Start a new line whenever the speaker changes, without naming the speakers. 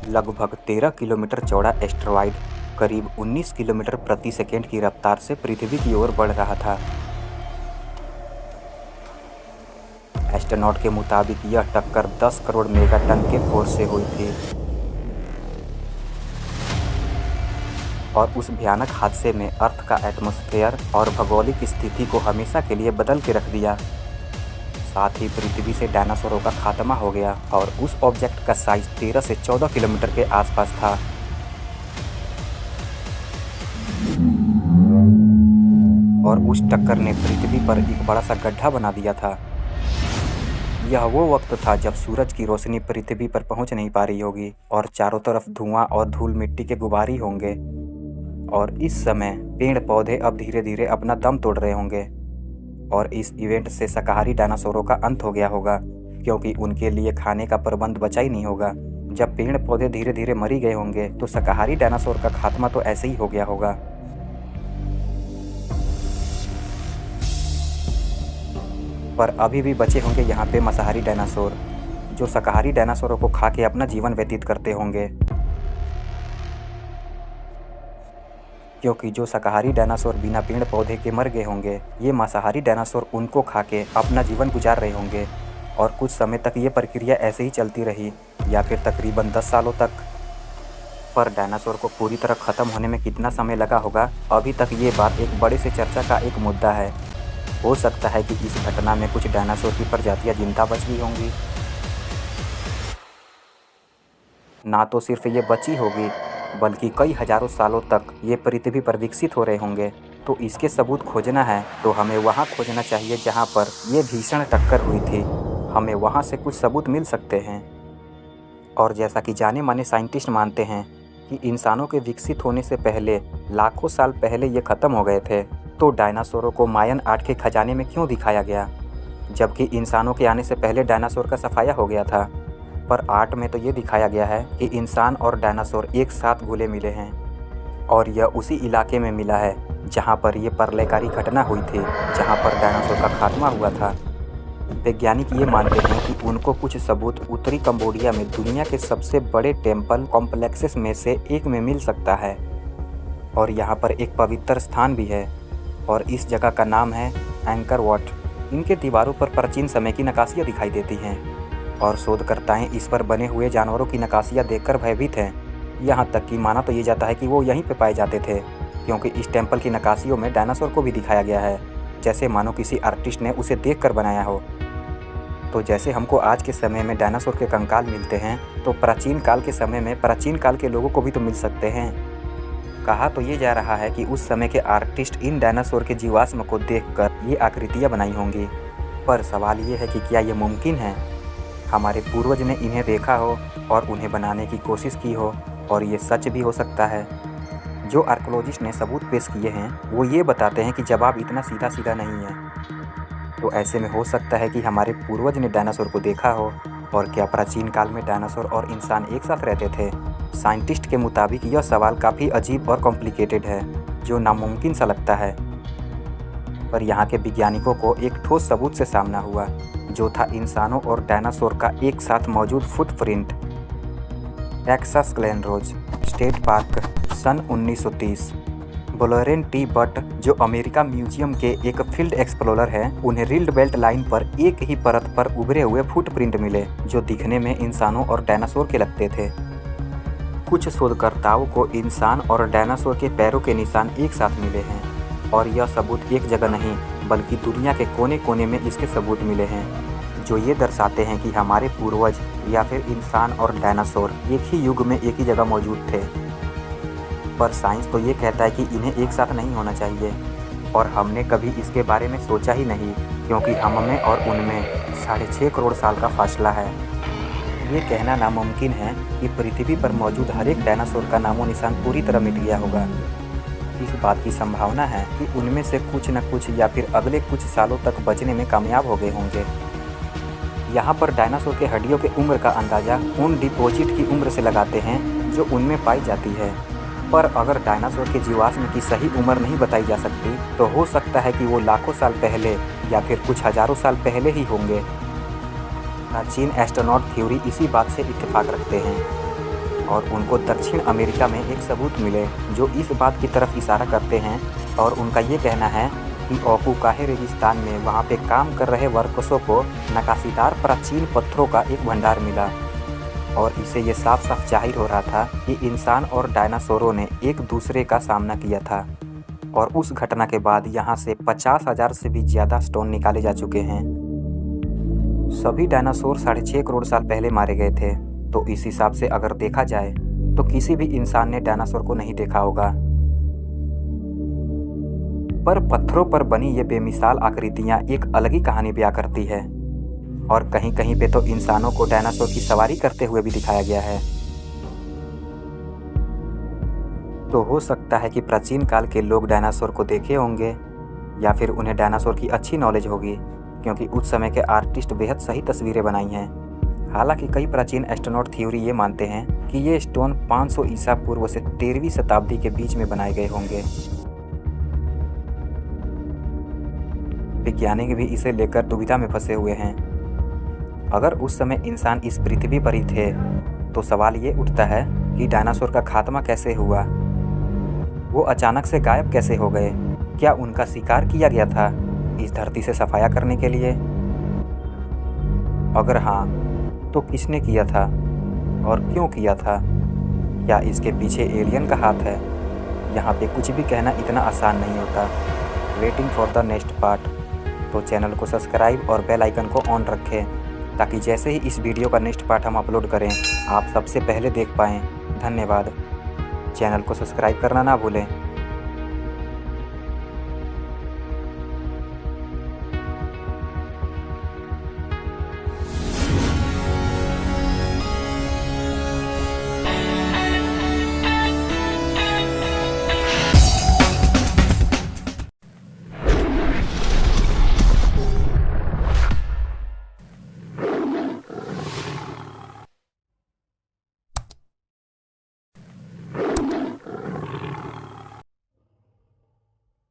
लगभग 13 किलोमीटर चौड़ा एस्टेरॉयड करीब 19 किलोमीटर प्रति सेकंड की रफ्तार से पृथ्वी की ओर बढ़ रहा था। एस्ट्रोनॉट के मुताबिक यह टक्कर 10 करोड़ मेगाटन के फोर्स से हुई थी और उस भयानक हादसे में अर्थ का एटमॉस्फेयर और भौगोलिक स्थिति को हमेशा के लिए बदल के रख दिया। साथ ही पृथ्वी से डायनासोरों का खात्मा हो गया और उस ऑब्जेक्ट का साइज 13 से 14 किलोमीटर के आसपास था। और उस टक्कर ने पृथ्वी पर एक बड़ा सा गड्ढा बना दिया था। यह वो वक्त था जब सूरज की रोशनी पृथ्वी पर पहुंच नहीं पा रही होगी और चारों तरफ धुआं और धूल मिट्टी के गुबार ही होंगे। और इस समय पेड़ पौधे अब धीरे धीरे अपना दम तोड़ रहे होंगे और इस इवेंट से शाकाहारी डायनासोरों का अंत हो गया होगा, क्योंकि उनके लिए खाने का प्रबंध बचा ही नहीं होगा। जब पेड़ पौधे धीरे धीरे मरी गए होंगे तो शाकाहारी डायनासोर का खात्मा तो ऐसे ही हो गया होगा। पर अभी भी बचे होंगे यहाँ पे मांसाहारी डायनासोर, जो शाकाहारी डायनासोरों को खा के अपना जीवन व्यतीत करते होंगे। क्योंकि जो शाकाहारी डायनासोर बिना पेड़ पौधे के मर गए होंगे, ये मांसाहारी डायनासोर उनको खा के अपना जीवन गुजार रहे होंगे। और कुछ समय तक ये प्रक्रिया ऐसे ही चलती रही, या फिर तकरीबन 10 सालों तक। पर डायनासोर को पूरी तरह ख़त्म होने में कितना समय लगा होगा, अभी तक ये बात एक बड़े से चर्चा का एक मुद्दा है। हो सकता है कि इस घटना में कुछ डायनासोर की प्रजातियाँ जिंदा बच गई होंगी। ना तो सिर्फ ये बची होगी, बल्कि कई हजारों सालों तक ये पृथ्वी पर विकसित हो रहे होंगे। तो इसके सबूत खोजना है तो हमें वहाँ खोजना चाहिए जहाँ पर ये भीषण टक्कर हुई थी। हमें वहाँ से कुछ सबूत मिल सकते हैं। और जैसा कि जाने माने साइंटिस्ट मानते हैं कि इंसानों के विकसित होने से पहले लाखों साल पहले ये ख़त्म हो गए थे। तो डायनासोरों को मायन आर्ट के खजाने में क्यों दिखाया गया, जबकि इंसानों के आने से पहले डायनासोर का सफाया हो गया था। पर आर्ट में तो ये दिखाया गया है कि इंसान और डायनासोर एक साथ घुले मिले हैं, और यह उसी इलाके में मिला है जहाँ पर यह प्रलयकारी घटना हुई थी, जहाँ पर डायनासोर का खात्मा हुआ था। वैज्ञानिक ये मानते हैं कि उनको कुछ सबूत उत्तरी कंबोडिया में दुनिया के सबसे बड़े टेम्पल कॉम्प्लेक्सेस में से एक में मिल सकता है। और यहाँ पर एक पवित्र स्थान भी है, और इस जगह का नाम है एंकर वॉट। इनके दीवारों पर प्राचीन समय की नक्काशियाँ दिखाई देती हैं, और शोधकर्ताएं इस पर बने हुए जानवरों की नक्काशियाँ देखकर भयभीत हैं। यहाँ तक कि माना तो ये जाता है कि वो यहीं पे पाए जाते थे, क्योंकि इस टेम्पल की नक्काशियों में डायनासोर को भी दिखाया गया है, जैसे मानो किसी आर्टिस्ट ने उसे देखकर बनाया हो। तो जैसे हमको आज के समय में डायनासोर के कंकाल मिलते हैं, तो प्राचीन काल के समय में प्राचीन काल के लोगों को भी तो मिल सकते हैं। कहा तो ये जा रहा है कि उस समय के आर्टिस्ट इन डायनासोर के जीवाश्म को देखकर ये आकृतियाँ बनाई होंगी। पर सवाल ये है कि क्या ये मुमकिन है? हमारे पूर्वज ने इन्हें देखा हो और उन्हें बनाने की कोशिश की हो, और ये सच भी हो सकता है। जो आर्कोलॉजिस्ट ने सबूत पेश किए हैं वो ये बताते हैं कि जवाब इतना सीधा सीधा नहीं है। तो ऐसे में हो सकता है कि हमारे पूर्वज ने डायनासोर को देखा हो। और क्या प्राचीन काल में डायनासोर और इंसान एक साथ रहते थे? साइंटिस्ट के मुताबिक यह सवाल काफ़ी अजीब और कॉम्प्लिकेटेड है, जो नामुमकिन सा लगता है। पर यहाँ के वैज्ञानिकों को एक ठोस सबूत से सामना हुआ, जो था इंसानों और डायनासोर का एक साथ मौजूद footprint. Texas Glen Rose state park, सन 1930। ब्लोरेन टी बट, जो अमेरिका म्यूजियम के एक फील्ड एक्सप्लोरर हैं, उन्हें रिल्ड बेल्ट लाइन पर एक ही परत पर उभरे हुए फुटप्रिंट मिले, जो दिखने में इंसानों और डायनासोर के लगते थे। कुछ शोधकर्ताओं को इंसान और डायनासोर के पैरों के निशान एक साथ मिले हैं, और यह सबूत एक जगह नहीं बल्कि दुनिया के कोने कोने में इसके सबूत मिले हैं, जो ये दर्शाते हैं कि हमारे पूर्वज या फिर इंसान और डायनासोर एक ही युग में एक ही जगह मौजूद थे। पर साइंस तो ये कहता है कि इन्हें एक साथ नहीं होना चाहिए, और हमने कभी इसके बारे में सोचा ही नहीं, क्योंकि हम में और उनमें 6.5 करोड़ साल का फासला है। ये कहना नामुमकिन है कि पृथ्वी पर मौजूद हर एक डायनासोर का नामो निशान पूरी तरह मिट गया होगा। इस बात की संभावना है कि उनमें से कुछ न कुछ या फिर अगले कुछ सालों तक बचने में कामयाब हो गए होंगे। यहाँ पर डायनासोर के हड्डियों की उम्र का अंदाज़ा उन डिपॉजिट की उम्र से लगाते हैं जो उनमें पाई जाती है। पर अगर डायनासोर के जीवाश्म की सही उम्र नहीं बताई जा सकती, तो हो सकता है कि वो लाखों साल पहले या फिर कुछ हज़ारों साल पहले ही होंगे। प्राचीन एस्ट्रोनॉट थ्योरी इसी बात से इत्तेफाक रखते हैं। और उनको दक्षिण अमेरिका में एक सबूत मिले जो इस बात की तरफ इशारा करते हैं, और उनका ये कहना है कि ओपुकाहे रेगिस्तान में वहाँ पे काम कर रहे वर्कर्सों को नक्काशीदार प्राचीन पत्थरों का एक भंडार मिला। और इससे ये साफ साफ जाहिर हो रहा था कि इंसान और डायनासोरों ने एक दूसरे का सामना किया था। और उस घटना के बाद यहाँ से 50,000 से भी ज़्यादा स्टोन निकाले जा चुके हैं। सभी डायनासोर 6.5 करोड़ साल पहले मारे गए थे, तो इस हिसाब से अगर देखा जाए तो किसी भी इंसान ने डायनासोर को नहीं देखा होगा। पर पत्थरों पर बनी ये बेमिसाल आकृतियाँ एक अलग ही कहानी बयां करती है, और कहीं कहीं पे तो इंसानों को डायनासोर की सवारी करते हुए भी दिखाया गया है। तो हो सकता है कि प्राचीन काल के लोग डायनासोर को देखे होंगे, या फिर उन्हें डायनासोर की अच्छी नॉलेज होगी, क्योंकि उस समय के आर्टिस्ट बेहद सही तस्वीरें बनाई हैं। हालांकि कई प्राचीन एस्ट्रोनॉट थ्योरी ये मानते हैं कि ये स्टोन 500 ईसा पूर्व से 13वीं शताब्दी के बीच में बनाए गए होंगे। वैज्ञानिक भी इसे लेकर दुविधा में फंसे हुए हैं। अगर उस समय इंसान इस पृथ्वी पर ही थे तो सवाल ये उठता है कि डायनासोर का खात्मा कैसे हुआ, वो अचानक से गायब कैसे हो गए? क्या उनका शिकार किया गया था इस धरती से सफाया करने के लिए? अगर हाँ, तो किसने किया था और क्यों किया था? क्या इसके पीछे एलियन का हाथ है? यहाँ पे कुछ भी कहना इतना आसान नहीं होता। Waiting for the next part. तो चैनल को सब्सक्राइब और बेल आइकन को ऑन रखें, ताकि जैसे ही इस वीडियो का नेक्स्ट पार्ट हम अपलोड करें आप सबसे पहले देख पाएँ। धन्यवाद। चैनल को सब्सक्राइब करना ना भूलें।